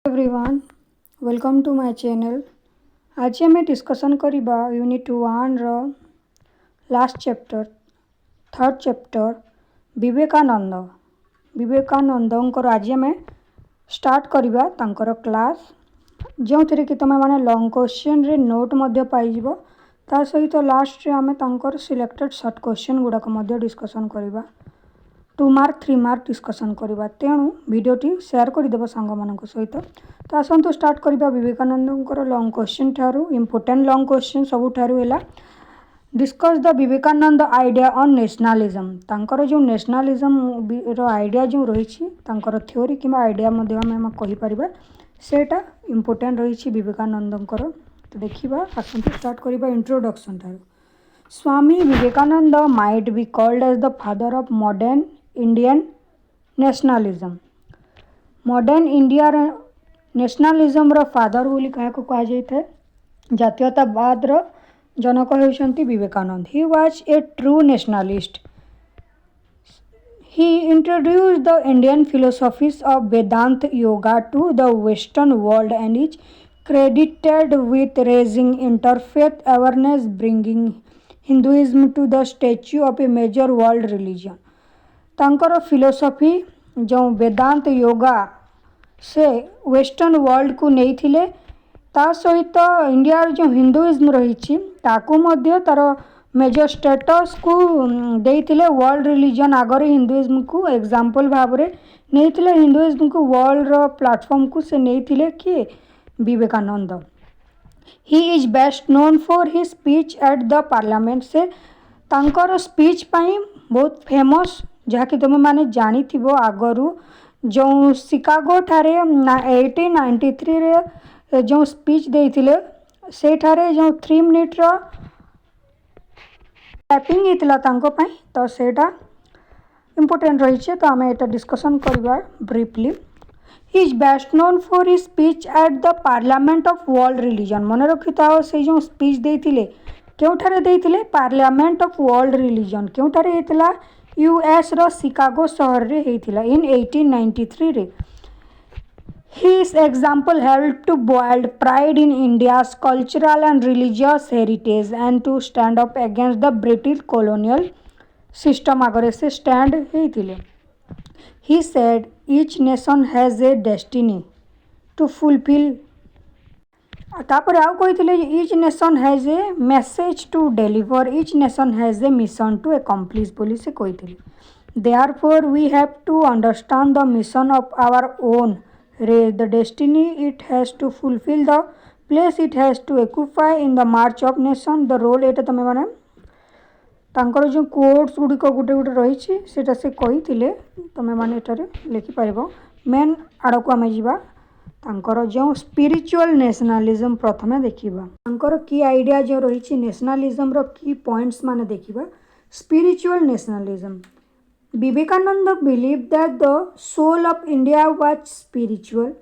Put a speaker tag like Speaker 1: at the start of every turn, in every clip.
Speaker 1: Everyone welcome to my channel. आज आम discussion करवा यूनिट 1 रो last chapter third chapter Vivekananda आज आम स्टार्ट करवा तांकर क्लास जो थे कि तुम मैंने लॉन्ग क्वेश्चन रे नोट पाइब ता सहित लास्ट रे आम तांकर सिलेक्टेड शॉर्ट क्वेश्चन गुड़ाक डिस्कसन करवा 2 मार्क 3 मार्क डिस्कसन करवा। तेणु भिडटी शेयर करदेव सांग मान सहित। तो आसतु स्टार्ट करवा विवेकानंद लॉन्ग क्वेश्चन ठारू इम्पोर्टेंट लॉन्ग क्वेश्चन सबुठारू है discuss the Vivekananda idea on nationalism. तांकर जो नेशनलिज्म रो आइडिया जो रही थ्योरी कि आइडिया आम कहीपर सेटा इम्पोर्टेंट रही विवेकानंदर। तो देखा आसतु स्टार्ट करवा इंट्रोडक्शन ठारू। Swami Vivekananda might be called as the father of modern Indian nationalism. Modern India nationalism रो फादर बोली क्या कह जाए जातीयतावाद रो जनक होती Vivekananda. He was a true nationalist. He introduced the Indian philosophies of Vedanta yoga to the Western world and is credited with raising interfaith awareness, bringing Hinduism to the status of a major world religion. तांकर philosophy जो वेदांत योगा से western world को नहीं थिले ता सहित India जो Hinduism रही तार मेजर स्टेटस को देइथिले वर्ल्ड रिलीजन आगरे हिंदुइज्म को एग्जांपल भाव रे नहीं थिले हिंदुइज्म को वर्ल्ड रो प्लेटफॉर्म को से नहीं थिले कि Vivekananda. He is best known for his speech at the parliament से तांकर स्पीच पाई बहुत फेमस जहाँकि तुम मैंने जानी आगरू जो शिकागो ठारे 1893 रे जो स्पीच देइथिले से ठारे जो 3 मिनिट रो टाइपिंग होता तो सेटा इम्पोर्टेंट रही। तो आम एटा डिस्कसन करवा briefly. He is best known for his speech at the parliament of world religion. मन रखी था से जो स्पीच देइथिले केउठारे देइथिले पार्लियामेंट ऑफ वर्ल्ड रिलीजन केउठारे हेतला यूएस रो शिकागो शहर रे हेतला इन 1893 रे। His example helped to build pride in India's cultural and religious heritage and to stand up against the British colonial system आगरे से stand हेथिले। He said each nation has a destiny to fulfill। तापर आउ कहिथिले each nation has a message to deliver, each nation has a mission to accomplish बोली से कहिथिले। Therefore we have to understand the mission of our own race, the destiny it has to fulfill, the place it has to occupy in the march of nation, the role एटा तमे माने तांकर जो quotes गुड़िक गोटे गोटे रही सेटा से कही तमें मैंने एटारे लिखिपर। मेन आड़ को आम जा तांकर जो स्पिरिचुअल नेशनलिज्म प्रथमे देखा तांकर की आइडिया जो रही नेशनलिज्म रो की पॉइंट्स माने देखा। Spiritual nationalism Vivekananda believe that the soul of India was spiritual.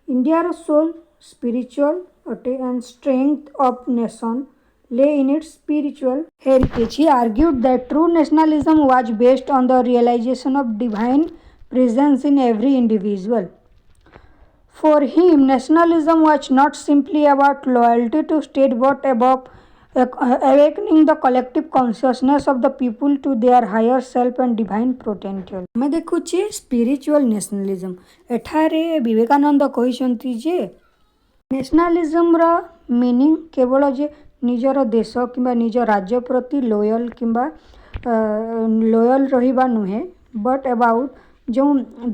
Speaker 1: India रो सोल स्पिरिचुअल अटे and strength of nation lay in its spiritual heritage. He argued that true nationalism was based on the realization of divine presence in every individual. For him, nationalism was not simply about loyalty to state but about awakening the collective consciousness of the people to their higher self and divine potential. मैं देखुचे spiritual nationalism एठारे विवेकानंद कहिसंती जे nationalism रा meaning केवल जे निजर देश कि निज राज्य प्रति लोयल कि लोयल रहिबा नुहे बट अबाउट जो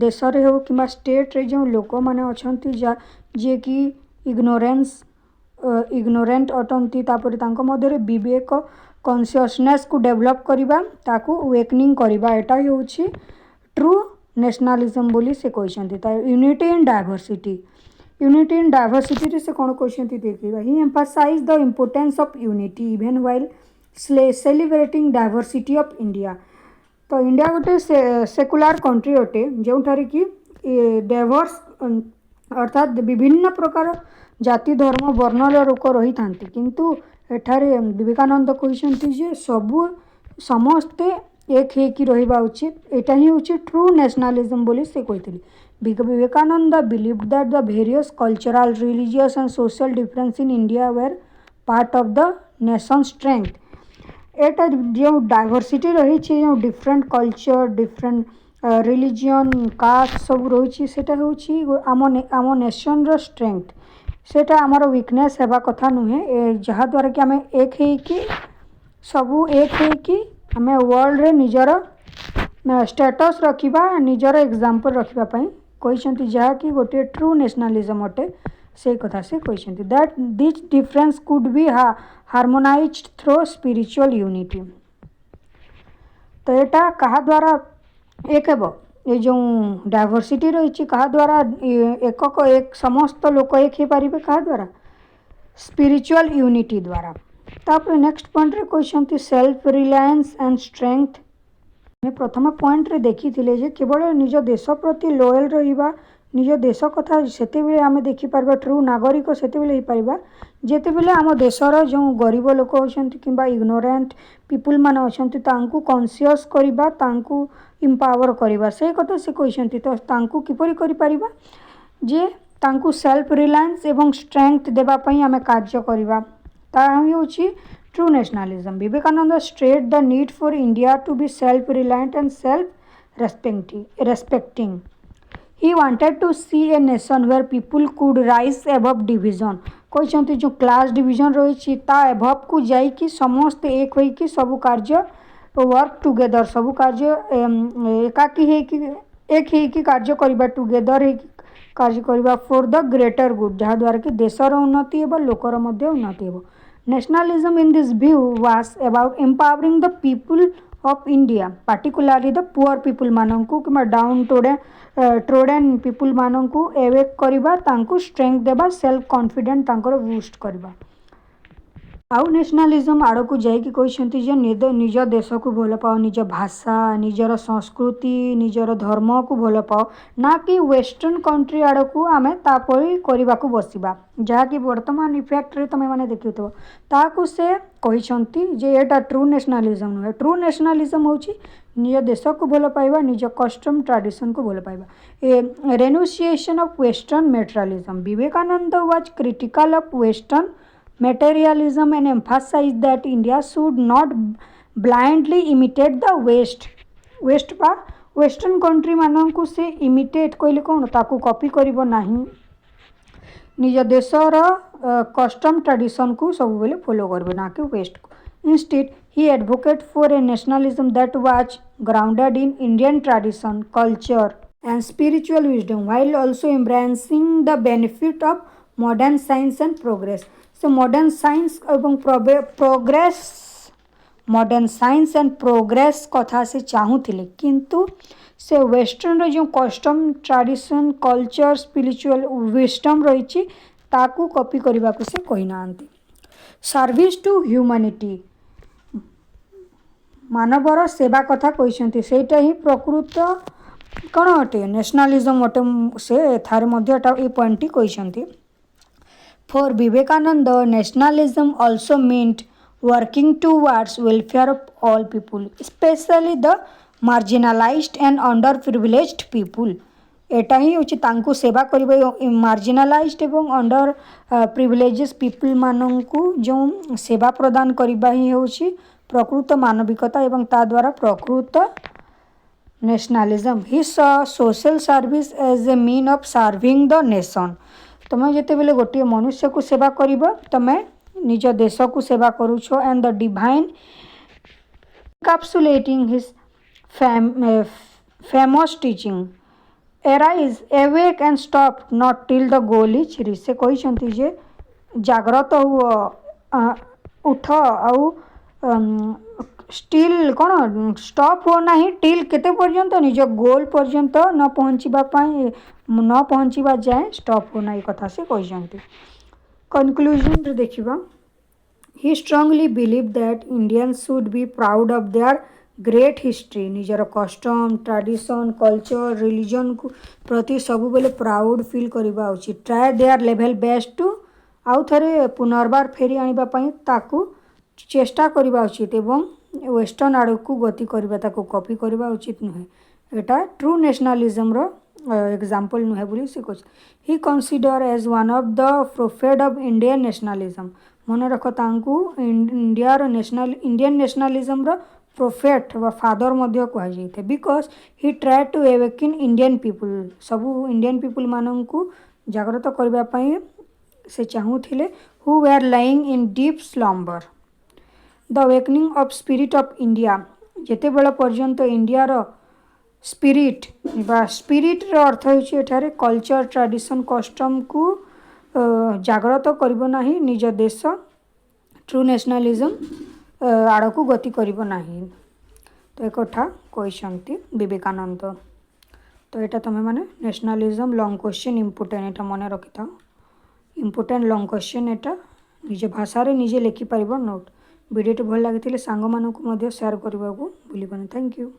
Speaker 1: देश रे हो कि स्टेट रे जो लोक माने अछंती जे कि इग्नोरेंट अटंती तापर तांको मध्यरे विवेक कॉन्शियसनेस को डेवलप करिबा ताकू अवेकनिंग करिबा एटा होछि ट्रू नेशनलिज्म बोली से कहिसंती। ता unity in diversity unity in diversity से कौन क्वेश्चन देखा। He emphasize the importance of unity even while celebrating diversity of India. तो इंडिया गोटे सेकुलर कंट्री अटे जो कि डाइवर्स अर्थात विभिन्न प्रकार जाति धर्म वर्णर लोक रही था किंतु एठारे विवेकानंद कहते जे सबू समस्ते एक होकि रहा उचित। यहाँ ही हूँ ट्रू नेशनलिज्म बोली से कहते। Vivekananda believed that the various cultural, religious, and social difference in India were part of the nation's strength. एटा जो डाइवर्सिटी रही जो different culture different religion caste सब रही सेटा हूँ आम नेशन रो स्ट्रेंथ सेटा आमर वीकनेस हेबा कथा नुहे जहाँद्वारा कि आम एक होइकी सबू एक होइकी आम वर्ल्ड रे निजर स्टेटस रखिबा निजर एग्जांपल रखिबा कहते जहाँकि गोटे ट्रू नेशनलिज्म अटे से कथा से कहते that this difference could be harmonised through spiritual unity. तो यहाँ क्या द्वारा एक हेब ये जो डाइवर्सिटी रही क्या द्वारा एक समस्त लोक एक हो पारे क्या द्वारा स्पिरिचुअल यूनिटी द्वारा। तापर नेक्स्ट पॉइंट रे कहते सेल्फ रिलायंस एंड स्ट्रेंथ। प्रथम पॉइंट रे देखी जे केवल निज देश प्रति लॉयल रहिबा निज देश कथा से आम देखिपर ट्रू नागरिक से पार जितेबले आम देशर जो गरीब लोक अच्छा कि इग्नोरेंट पीपुल मान अच्छा कॉन्शियस करवा इम्पावर करवा से कथा से कहते तो किपरि करि जे तांकु सेल्फ रिलायंस एवं स्ट्रेंथ देवाई आम कार्य करवा हूँ true nationalism. Vivekananda stressed the need for India to be self reliant and self respecting. He wanted to see a nation where people could rise above division। कहते जो क्लास डिविजन रही above को जाइकी समस्त एक होइकी सबु कार्य वर्क टुगेदर सबु कार्य एकाकी एक होइकी कार्य करबा टुगेदर कार्य करबा फॉर द ग्रेटर गुड जहाँद्वारा कि देशर उन्नति हेब लोकर मध्य उन्नति हेब। Nationalism in this view was about empowering the people of India particularly the poor people माननकु कि डाउन ट्रोडेन पीपुल माननकु एवेक करबा तांकु स्ट्रेंथ देबा सेल्फ कॉन्फिडेंट तांकर बूस्ट करबा। आउ नेशनलिज्म आड़ को जाइए कहते निज देश को भल पाओ निज भाषा निजर संस्कृति निजर धर्म को भल पाओ ना कि वेस्टर्न कंट्री आड़ को आम तापरी करने को बसवा जहाँकि वर्तमान इफेक्ट रे तुम मैंने देखुव ताकू से कहते जे एटा ट्रू नेशनलिज्म नुहे। ट्रू नेशनलिज्म हूँ निज देश को भल पाइबा निज कस्टम ट्रेडिशन को भल पाइबा a renunciation of western materialism. Vivekananda was critical of western materialism and emphasized that India should not blindly imitate the West बा वेस्टर्न कंट्री माननकु से इमिटेट कहले कौन ताकू कॉपी करिबो नाही निज देशर कस्टम ट्रेडिशन को सब बेले फॉलो करबो ना कि वेस्ट को। Instead he advocate for a nationalism that was grounded in Indian tradition culture and spiritual wisdom while also embracing the benefit of modern science and progress। से मॉडर्न साइंस एवं progress modern science and progress कथा से चाहूले किंतु से western जो custom tradition culture spiritual wisdom रही ताकू copy करने को से कहना। सर्विस टू ह्यूमैनिटी मानवर सेवा कथा कहते सेटा ही प्रकृत कौन अटे नेशनलिज्म अटे से थारे मध्य ये पॉइंट कहते। For Vivekananda, nationalism also meant working towards welfare of all people, especially the marginalized and underprivileged people। एटा ही होची तांकु सेवा करिबे मार्जिनालाइज्ड एवं अंडर प्रिविलेजेस पीपल माननकु जो सेवा प्रदान करिबा ही होची प्रकृत मानविकता एवं ता द्वारा प्रकृत nationalism. He social service as a mean of serving the nation. तुम्हें जिते बेले गोटे मनुष्य को सेवा कर तुम्हें निज देश को सेवा करुछ and the divine encapsulating his famous teaching arise awake and stop not till the goal is reach. से कहते जे जाग्रत हुआ उठ आउ स्टिल कौन स्टॉप हो ना टिल केते पर्यंत निज गोल पर्यंत न पहुँचवा जाए स्टॉप होना ये कथा से कहते। कंक्लूजन देखा he strongly believe that Indians should be proud of their great history निजर कस्टम ट्रेडिशन कल्चर रिलीजन को प्रति सब बेले प्राउड फील करवा उचित। Try their level best to आउ थे पुनर्बार फेरी आने ताकू चेष्टा करवा उचित एवं वेस्टर्न आड़ को गति करवा ताकू कॉपी करवा उचित नुहे। एटा ट्रू नेशनलिज्म रो एग्जाम्पल नुहे बोली से कह he consider as one of the prophet of Indian nationalism मन रख तांकु इंडियार नेशनल इंडियन नेशनलिज्म रो प्रोफेट व फादर मध्य कहुए because he try to awaken Indian people सबू इंडियन पीपुल मानू जागृत करने से चाहूले who were lying in deep slumber the awakening of spirit of India जिते बेल पर्यंत इंडियार स्पिरिट बा स्पिरिट रो अर्थ होठारे कल्चर ट्रेडिशन कस्टम को जागृत करिबो नाही निज देश ट्रू नेशनलिज्म आड़ को गति करिबो नाही तो एक कथा कहते विवेकानंद तो यहाँ तुम मैंने नेशनलिज्म लॉन्ग क्वेश्चन इम्पोर्टेंट यहाँ मन रखि था इम्पोर्टेंट लॉन्ग क्वेश्चन यहाँ निज भाषा निजे लिखिपर नोट वीडियो भल लगी सांग मानक शेयर करने को भूलिबानी थैंक यू।